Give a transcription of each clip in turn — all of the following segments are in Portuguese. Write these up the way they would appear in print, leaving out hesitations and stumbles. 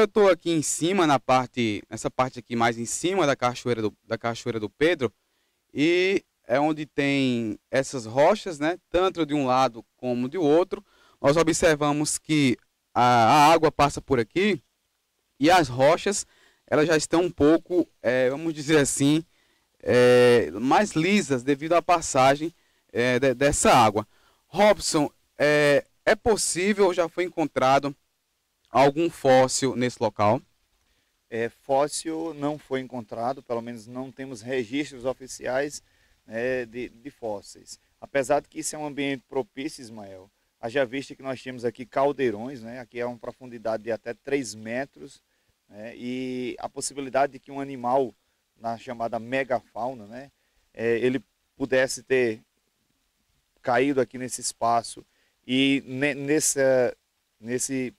Agora eu estou aqui em cima, nessa parte aqui mais em cima da Cachoeira do Pedro, e é onde tem essas rochas, né? Tanto de um lado como de outro. Nós observamos que a água passa por aqui e as rochas, elas já estão um pouco, vamos dizer assim, mais lisas devido à passagem dessa água. Robson, é possível, ou já foi encontrado algum fóssil nesse local? Fóssil não foi encontrado, pelo menos não temos registros oficiais, né, de fósseis. Apesar de que isso é um ambiente propício, Ismael, haja vista que nós temos aqui caldeirões, né, aqui é uma profundidade de até 3 metros, né, e a possibilidade de que um animal, na chamada megafauna, né, ele pudesse ter caído aqui nesse espaço e nesse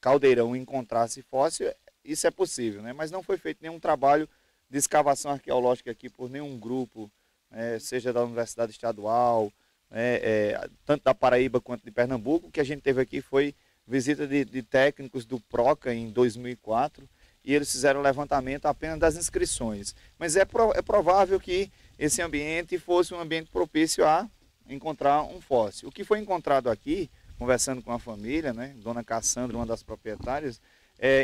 caldeirão encontrasse fóssil, isso é possível, né? Mas não foi feito nenhum trabalho de escavação arqueológica aqui por nenhum grupo, seja da Universidade Estadual, tanto da Paraíba quanto de Pernambuco. O que a gente teve aqui foi visita de técnicos do PROCA em 2004, e eles fizeram o levantamento apenas das inscrições. Mas é provável que esse ambiente fosse um ambiente propício a encontrar um fóssil. O que foi encontrado aqui, conversando com a família, né, Dona Cassandra, uma das proprietárias,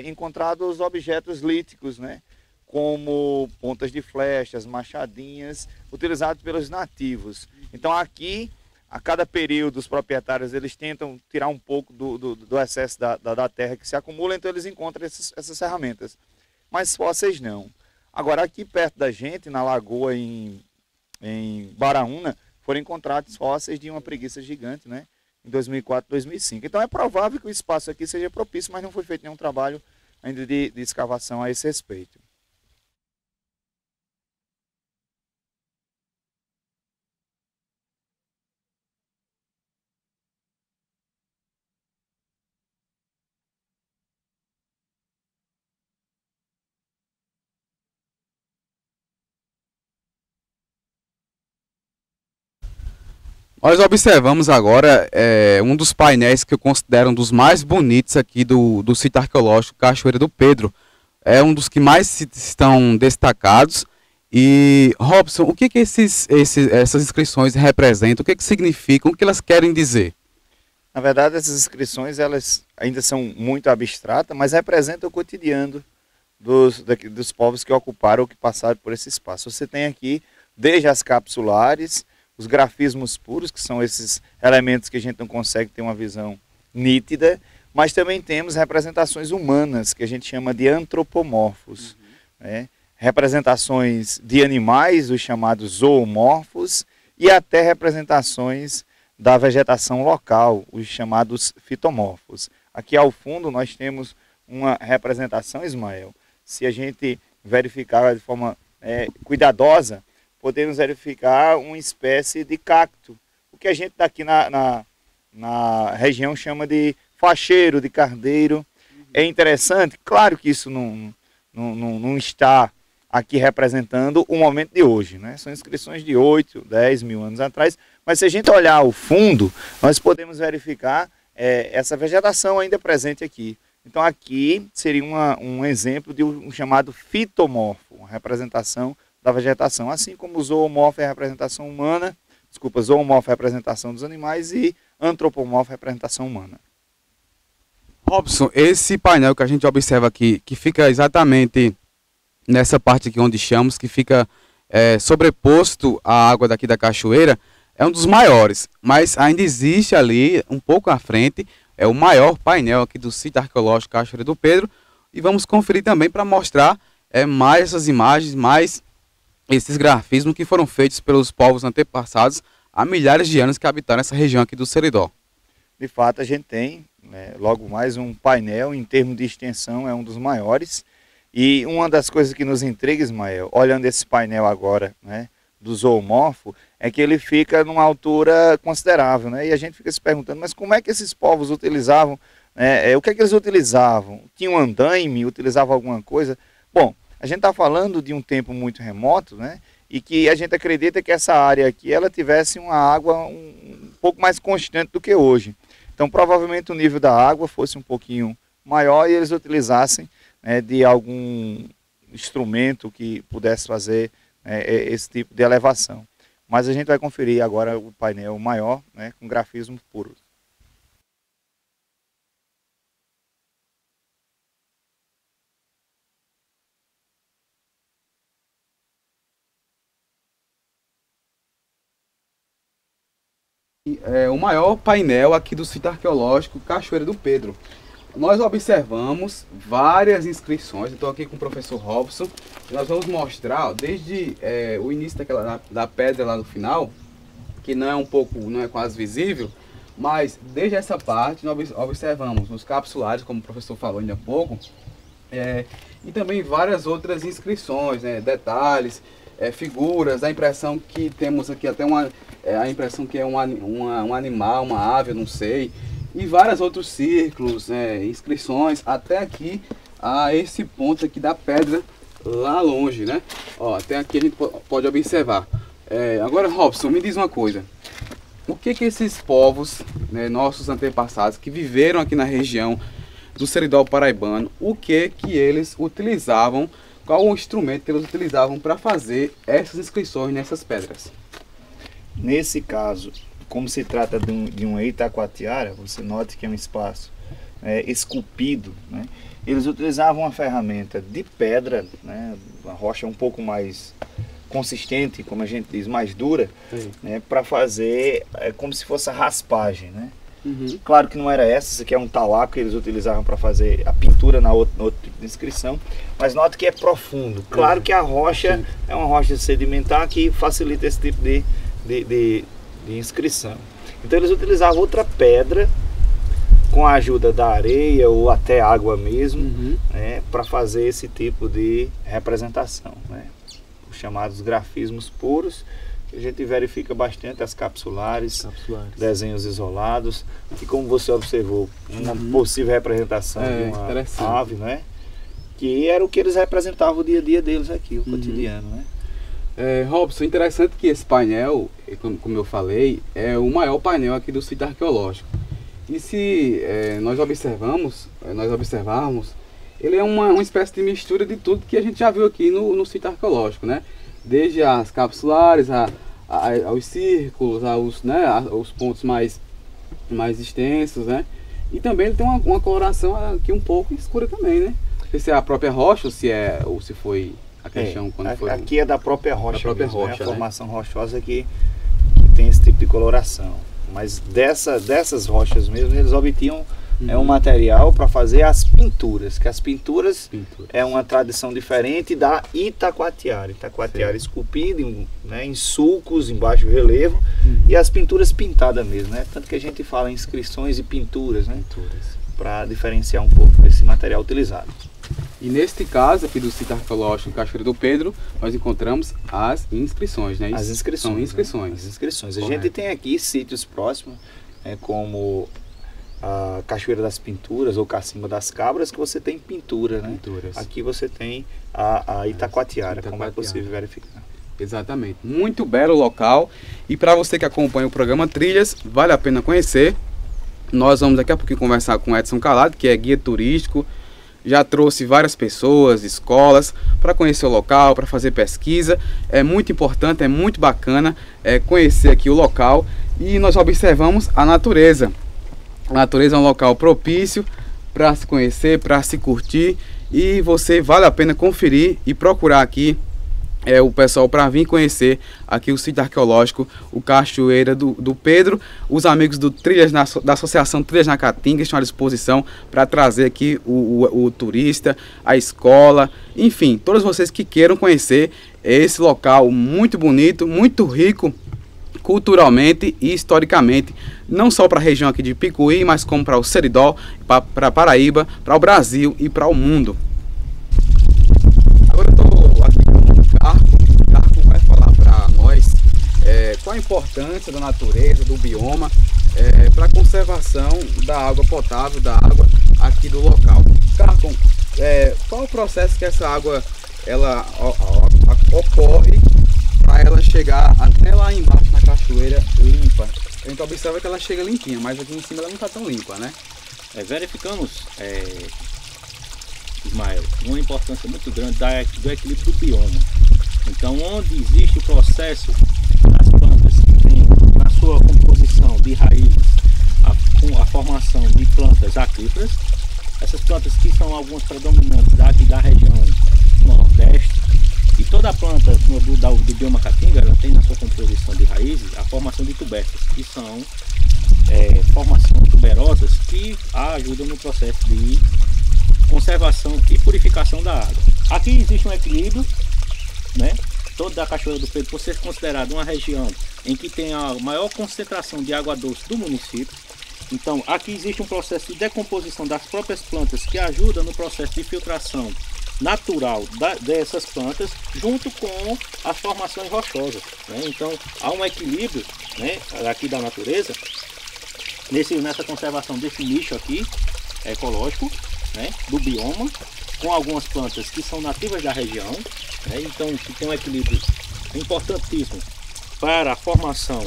encontrados objetos líticos, né, como pontas de flechas, machadinhas, utilizados pelos nativos. Então aqui, a cada período, os proprietários eles tentam tirar um pouco do excesso da terra que se acumula, então eles encontram essas ferramentas. Mas fósseis não. Agora aqui perto da gente, na lagoa em Baraúna, foram encontrados fósseis de uma preguiça gigante, né, em 2004, 2005. Então é provável que o espaço aqui seja propício, mas não foi feito nenhum trabalho ainda de escavação a esse respeito. Nós observamos agora um dos painéis que eu considero um dos mais bonitos aqui do sítio arqueológico Cachoeira do Pedro. É um dos que mais estão destacados. E, Robson, o que essas inscrições representam? O que significam? O que elas querem dizer? Na verdade, essas inscrições elas ainda são muito abstratas, mas representam o cotidiano dos povos que ocuparam ou que passaram por esse espaço. Você tem aqui, desde as capsulares, os grafismos puros, que são esses elementos que a gente não consegue ter uma visão nítida, mas também temos representações humanas, que a gente chama de antropomorfos, né? Representações de animais, os chamados zoomorfos, e até representações da vegetação local, os chamados fitomorfos. Aqui ao fundo nós temos uma representação, Ismael, se a gente verificar de forma cuidadosa, podemos verificar uma espécie de cacto, o que a gente daqui na região chama de facheiro, de cardeiro. É interessante, claro que isso não está aqui representando o momento de hoje, né? São inscrições de 8, 10 mil anos atrás, mas se a gente olhar ao fundo, nós podemos verificar essa vegetação ainda presente aqui. Então aqui seria um exemplo de um chamado fitomorfo, uma representação da vegetação, assim como o zoomorfo é a representação humana, zoomorfo é a representação dos animais e antropomorfo é a representação humana. Robson, esse painel que a gente observa aqui, que fica exatamente nessa parte aqui onde chamamos, que fica sobreposto à água daqui da cachoeira, é um dos maiores, mas ainda existe ali, um pouco à frente, o maior painel aqui do sítio arqueológico Cachoeira do Pedro, e vamos conferir também para mostrar mais essas imagens, mais esses grafismos que foram feitos pelos povos antepassados há milhares de anos que habitaram essa região aqui do Seridó. De fato, a gente tem, logo mais, um painel, em termos de extensão, é um dos maiores. E uma das coisas que nos intriga, Ismael, olhando esse painel agora, né, do zoomorfo, é que ele fica numa altura considerável, né? E a gente fica se perguntando, mas como é que esses povos utilizavam, o que é que eles utilizavam? Tinham andaime, utilizavam alguma coisa? Bom, a gente está falando de um tempo muito remoto, né? E que a gente acredita que essa área aqui ela tivesse uma água um pouco mais constante do que hoje. Então provavelmente o nível da água fosse um pouquinho maior e eles utilizassem, né, de algum instrumento que pudesse fazer, né, esse tipo de elevação. Mas a gente vai conferir agora o painel maior, né, com grafismos puros. É o maior painel aqui do sítio arqueológico Cachoeira do Pedro. Nós observamos várias inscrições. Eu estou aqui com o professor Robson. E nós vamos mostrar, ó, desde o início da pedra lá no final, que não é quase visível, mas desde essa parte nós observamos os capsulares, como o professor falou ainda há pouco, e também várias outras inscrições, né, detalhes, figuras, a impressão que temos aqui até a impressão que é um animal, uma ave, eu não sei, e vários outros círculos, inscrições, até aqui a esse ponto aqui da pedra lá longe, né? Ó, até aqui a gente pode observar. Agora, Robson, me diz uma coisa. O que esses povos, né, nossos antepassados que viveram aqui na região do Seridó paraibano, o que eles utilizavam, qual o instrumento que eles utilizavam para fazer essas inscrições nessas pedras? Nesse caso, como se trata de uma Itacoatiara, você note que é um espaço esculpido, né? Eles utilizavam uma ferramenta de pedra, né, uma rocha um pouco mais consistente, como a gente diz, mais dura, né, para fazer como se fosse a raspagem, né? Uhum. Claro que não era essa, isso aqui é um talaco que eles utilizavam para fazer a pintura no outro tipo de inscrição, mas note que é profundo. Claro que a rocha é uma rocha sedimentar que facilita esse tipo de inscrição. Então eles utilizavam outra pedra com a ajuda da areia ou até água mesmo, né, para fazer esse tipo de representação, né? Os chamados grafismos puros, que a gente verifica bastante as capsulares. Desenhos isolados, e como você observou, uma possível representação de uma ave, né? Que era o que eles representavam o dia a dia deles aqui, o cotidiano, né? Robson, interessante que esse painel, como eu falei, é o maior painel aqui do sítio arqueológico. E se nós observarmos, ele é uma espécie de mistura de tudo que a gente já viu aqui no sítio arqueológico, né? Desde as capsulares, aos círculos, aos pontos mais extensos, né? E também ele tem uma coloração aqui um pouco escura também, né? Não sei se é a própria rocha ou se foi a questão quando foi... Aqui é da própria rocha, rocha, a formação rochosa que tem esse tipo de coloração. Mas dessas rochas mesmo, eles obtinham um material para fazer as pinturas, que as pinturas é uma tradição diferente da Itacoatiara. Itacoatiara esculpida em sulcos, em baixo relevo, e as pinturas pintadas mesmo, né? Tanto que a gente fala em inscrições e pinturas, né? Para diferenciar um pouco desse material utilizado. E neste caso aqui do sítio arqueológico Cachoeira do Pedro, nós encontramos as inscrições, né? As inscrições. São inscrições. Né? As inscrições. A gente tem aqui sítios próximos, como a Cachoeira das Pinturas ou Cacimba das Cabras, que você tem pintura, né? Aqui você tem a Itacoatiara, como é possível verificar. Exatamente. Muito belo local. E para você que acompanha o programa Trilhas, vale a pena conhecer. Nós vamos daqui a pouquinho conversar com o Edson Calado, que é guia turístico. Já trouxe várias pessoas, escolas, para conhecer o local, para fazer pesquisa. É muito importante, é muito bacana conhecer aqui o local. E nós observamos a natureza. A natureza é um local propício para se conhecer, para se curtir. E vale a pena conferir e procurar aqui o pessoal para vir conhecer aqui o sítio arqueológico, o Cachoeira do Pedro. Os amigos do Trilhas da Associação Trilhas na Caatinga estão à disposição para trazer aqui o turista, a escola, enfim, todos vocês que queiram conhecer esse local muito bonito, muito rico culturalmente e historicamente, não só para a região aqui de Picuí, mas como para o Seridó, para Paraíba, para o Brasil e para o mundo. Agora eu estou aqui com o Carco vai falar para nós qual a importância da natureza, do bioma, para a conservação da água potável, da água aqui do local. Carco, qual o processo que essa água ocorre para ela chegar até lá embaixo na cachoeira limpa? A gente observa que ela chega limpinha, mas aqui em cima ela não está tão limpa, né? verificamos, Ismael, uma importância muito grande do equilíbrio do bioma. Então, onde existe o processo das plantas que tem na sua composição de raízes a formação de plantas aquíferas, essas plantas que são algumas predominantes daqui da região nordeste, e toda a planta do bioma caatinga, ela tem na sua composição de raízes a formação de tubercas, que são formações tuberosas que ajudam no processo de conservação e purificação da água. Aqui existe um equilíbrio, né? Toda a Cachoeira do Pedro, por ser considerada uma região em que tem a maior concentração de água doce do município. Então, aqui existe um processo de decomposição das próprias plantas que ajuda no processo de filtração natural dessas plantas, junto com as formações rochosas, né? Então, há um equilíbrio, né, aqui da natureza, nessa conservação desse nicho aqui, ecológico, né, do bioma, com algumas plantas que são nativas da região, né? Então, que tem um equilíbrio importantíssimo para a formação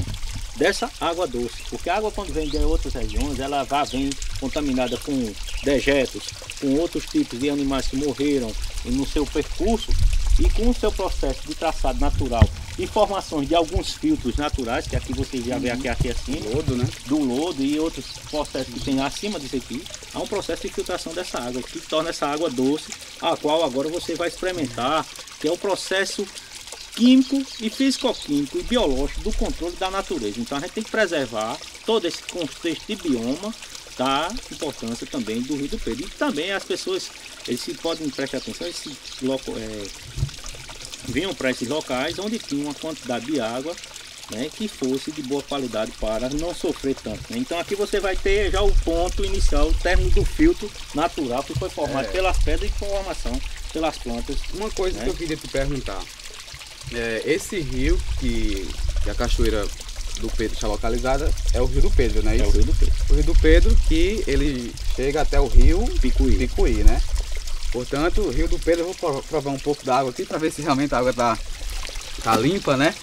dessa água doce, porque a água, quando vem de outras regiões, ela vem contaminada com dejetos, com outros tipos de animais que morreram no seu percurso, e com o seu processo de traçado natural e formações de alguns filtros naturais, que aqui vocês já vê aqui assim, Lodo, né? Do lodo e outros processos que tem acima disso aqui, há um processo de filtração dessa água, que torna essa água doce, a qual agora você vai experimentar, que é o processo químico e físico-químico e biológico do controle da natureza. Então a gente tem que preservar todo esse contexto de bioma, da importância também do Rio do Pedro. E também as pessoas, eles podem prestar atenção, eles vinham para esses locais onde tinha uma quantidade de água, né, que fosse de boa qualidade para não sofrer tanto, né? Então aqui você vai ter já o ponto inicial, o término do filtro natural que foi formado pelas pedras e formação pelas plantas. Uma coisa, né, que eu queria te perguntar, esse rio que a Cachoeira do Pedro está localizada é o Rio do Pedro, não é isso? É o Rio do Pedro. O Rio do Pedro, que ele chega até o rio Picuí, né? Portanto, o Rio do Pedro, eu vou provar um pouco da água aqui para ver se realmente a água tá limpa, né?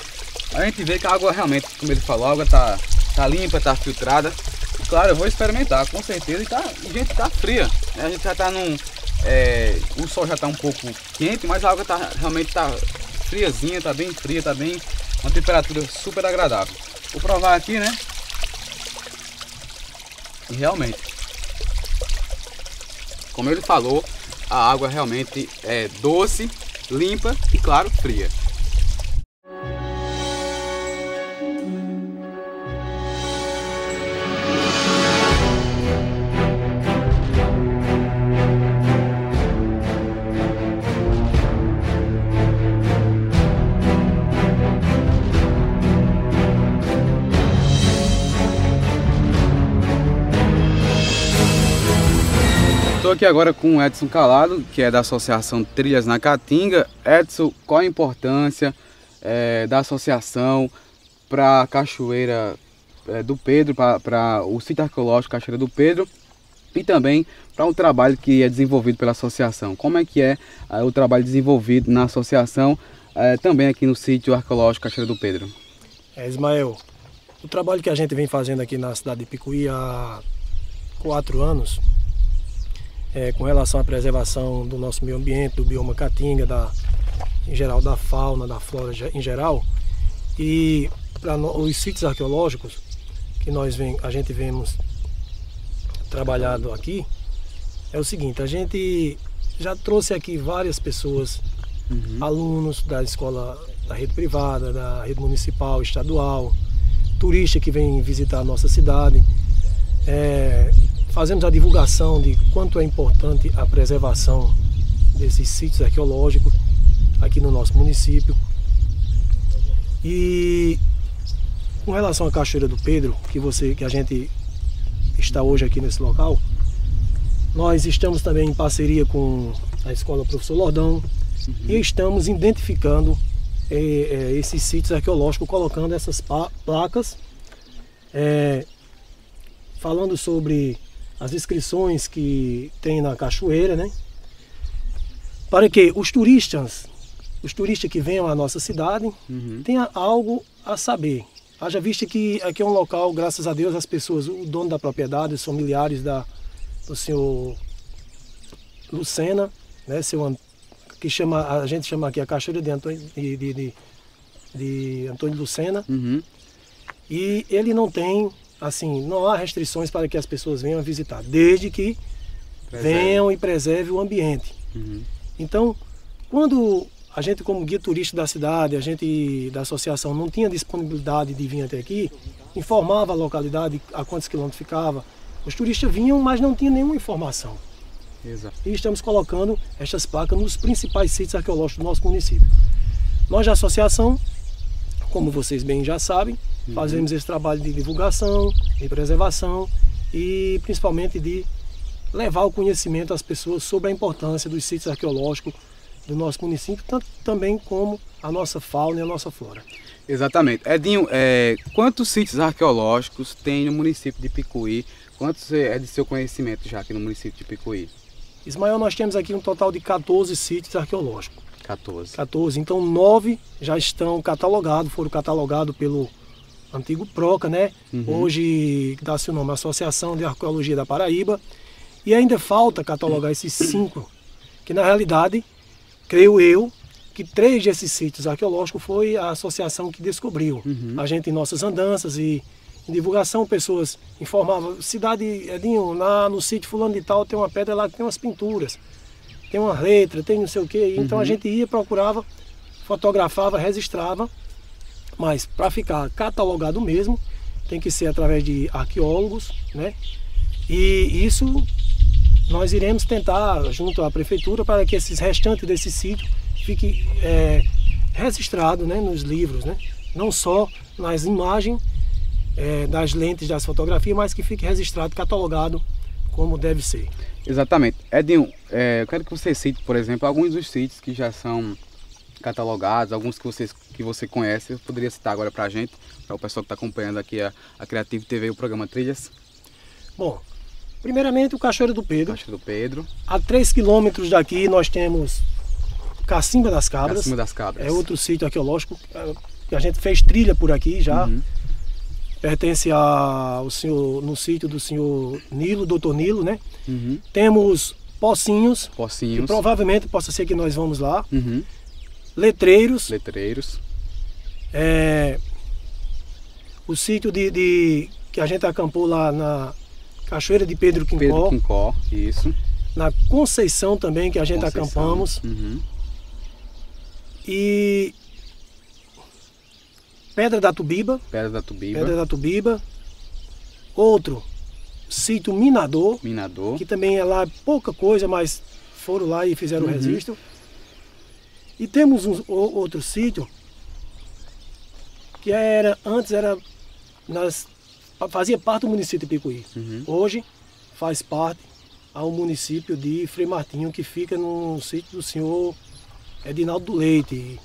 A gente vê que a água realmente, como ele falou, a água tá limpa, tá filtrada. E, claro, eu vou experimentar, com certeza. E gente, tá fria, né? A gente já tá o sol já tá um pouco quente, mas a água realmente tá friazinha, tá bem fria, tá bem, uma temperatura super agradável. Vou provar aqui, né? E realmente, como ele falou, a água realmente é doce, limpa e, claro, fria. Estou aqui agora com o Edson Calado, que é da Associação Trilhas na Caatinga. Edson, qual a importância da associação para a Cachoeira do Pedro, para o sítio arqueológico Cachoeira do Pedro, e também para um trabalho que é desenvolvido pela associação? Como é que é o trabalho desenvolvido na associação, também aqui no sítio arqueológico Cachoeira do Pedro? Ismael, o trabalho que a gente vem fazendo aqui na cidade de Picuí há 4 anos, com relação à preservação do nosso meio ambiente, do bioma caatinga, em geral da fauna, da flora em geral, e para os sítios arqueológicos que a gente vemos trabalhado aqui, é o seguinte: a gente já trouxe aqui várias pessoas, alunos da escola, da rede privada, da rede municipal, estadual, turistas que vêm visitar a nossa cidade. Fazemos a divulgação de quanto é importante a preservação desses sítios arqueológicos aqui no nosso município. E com relação à Cachoeira do Pedro, que a gente está hoje aqui nesse local, nós estamos também em parceria com a Escola Professor Lordão e estamos identificando esses sítios arqueológicos, colocando essas placas, falando sobre as inscrições que tem na cachoeira, né? Para que os turistas que venham à nossa cidade tenham algo a saber. Haja vista que aqui é um local, graças a Deus, as pessoas, o dono da propriedade, os familiares do senhor Lucena, né, que a gente chama aqui a Cachoeira de Antônio Lucena. E ele não tem, assim, não há restrições para que as pessoas venham visitar, desde que venham e preservem o ambiente. Então, quando a gente, como guia turístico da cidade, a gente da associação não tinha disponibilidade de vir até aqui, informava a localidade a quantos quilômetros ficava. Os turistas vinham, mas não tinham nenhuma informação. Exato. E estamos colocando estas placas nos principais sítios arqueológicos do nosso município. Nós da associação, como vocês bem já sabem, fazemos esse trabalho de divulgação, de preservação e principalmente de levar o conhecimento às pessoas sobre a importância dos sítios arqueológicos do nosso município, tanto também como a nossa fauna e a nossa flora. Exatamente. Edinho, quantos sítios arqueológicos tem no município de Picuí? Quantos é de seu conhecimento já aqui no município de Picuí? Ismael, nós temos aqui um total de 14 sítios arqueológicos. 14. Então 9 já estão catalogados, foram catalogados pelo antigo PROCA, né? Hoje dá-se o nome Associação de Arqueologia da Paraíba. E ainda falta catalogar esses 5, que na realidade, creio eu, que 3 desses sítios arqueológicos foi a associação que descobriu. A gente em nossas andanças e em divulgação, pessoas informavam, cidade, Edinho, no sítio fulano de tal tem uma pedra lá que tem umas pinturas, tem uma letra, tem não sei o quê. Então a gente ia, procurava, fotografava, registrava, mas para ficar catalogado mesmo, tem que ser através de arqueólogos, né? E isso nós iremos tentar, junto à prefeitura, para que esses restantes desse sítio fiquem registrados, né, nos livros, né? Não só nas imagens das lentes das fotografias, mas que fique registrado, catalogado como deve ser. Exatamente. Edinho, eu quero que você cite, por exemplo, alguns dos sítios que já são catalogados, alguns que você conhece. Eu poderia citar agora para a gente, para o pessoal que está acompanhando aqui a Creative TV e o programa Trilhas. Bom, primeiramente o Cachoeira do Pedro. Cachoeira do Pedro. A 3 quilômetros daqui nós temos Cacimba das Cabras. Cacimba das Cabras. É outro sítio arqueológico que a gente fez trilha por aqui já. Pertence no sítio do senhor Nilo, doutor Nilo, né? Temos Pocinhos, que provavelmente possa ser que nós vamos lá. Letreiros. O sítio que a gente acampou lá na Cachoeira de Pedro Quincó. Isso. Na Conceição também, que a gente acampamos. E Pedra da Tubiba. Outro, sítio Minador. Que também é lá pouca coisa, mas foram lá e fizeram o registro. E temos outro sítio que antes fazia parte do município de Picuí. Hoje faz parte ao município de Frei Martinho, que fica no sítio do senhor Edinaldo do Leite.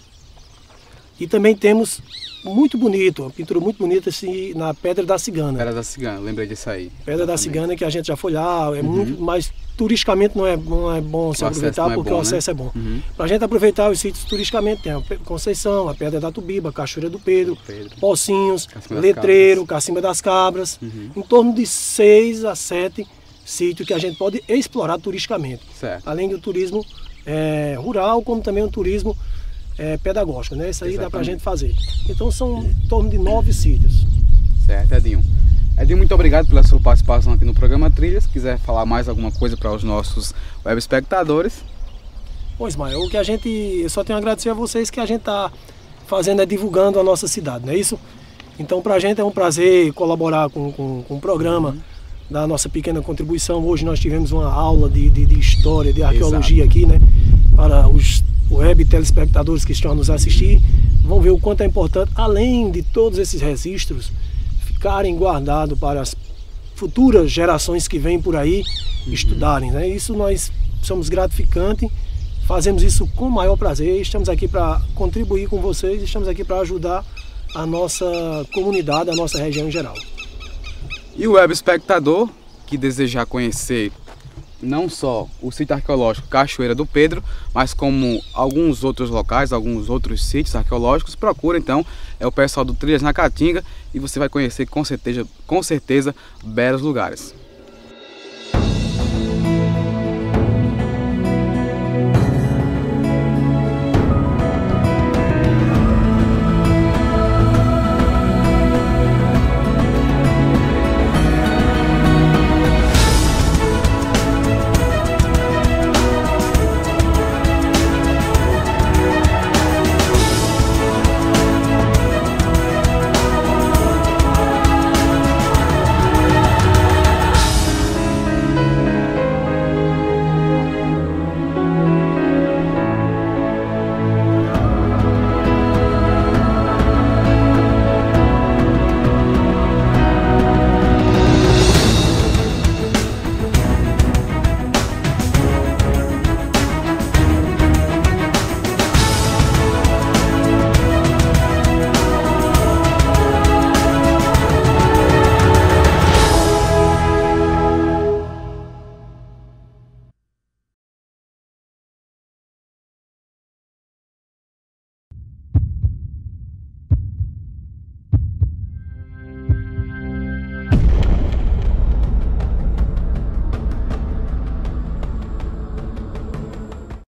E também temos muito bonito, uma pintura muito bonita assim, na Pedra da Cigana. Pedra da Cigana, lembrei disso aí. Pedra da Cigana, que a gente já foi lá, muito, mas turisticamente não é bom se aproveitar, porque o acesso é bom. Para a gente aproveitar os sítios turisticamente, tem a Conceição, a Pedra da Tubiba, a Cachoeira do Pedro, Pocinhos, Letreiro, Cacimba das Cabras, em torno de 6 a 7 sítios que a gente pode explorar turisticamente. Certo. Além do turismo rural, como também o turismo pedagógico, né? Isso aí dá pra gente fazer. Então são em torno de 9 sítios. Certo, Edinho. Edinho, muito obrigado pela sua participação aqui no programa Trilhas. Se quiser falar mais alguma coisa para os nossos web espectadores. Bom, Ismael, eu só tenho a agradecer a vocês que a gente tá fazendo, divulgando a nossa cidade, não é isso? Então pra gente é um prazer colaborar com o programa, da nossa pequena contribuição. Hoje nós tivemos uma aula de história, de arqueologia aqui, né? Para os web telespectadores que estão a nos assistir, vão ver o quanto é importante, além de todos esses registros, ficarem guardados para as futuras gerações que vêm por aí estudarem, né? Isso nós somos gratificantes, fazemos isso com o maior prazer, estamos aqui para contribuir com vocês, estamos aqui para ajudar a nossa comunidade, a nossa região em geral. E o web espectador que desejar conhecer não só o sítio arqueológico Cachoeira do Pedro, mas como alguns outros locais, alguns outros sítios arqueológicos, procura então o pessoal do Trilhas na Caatinga e você vai conhecer com certeza belos lugares.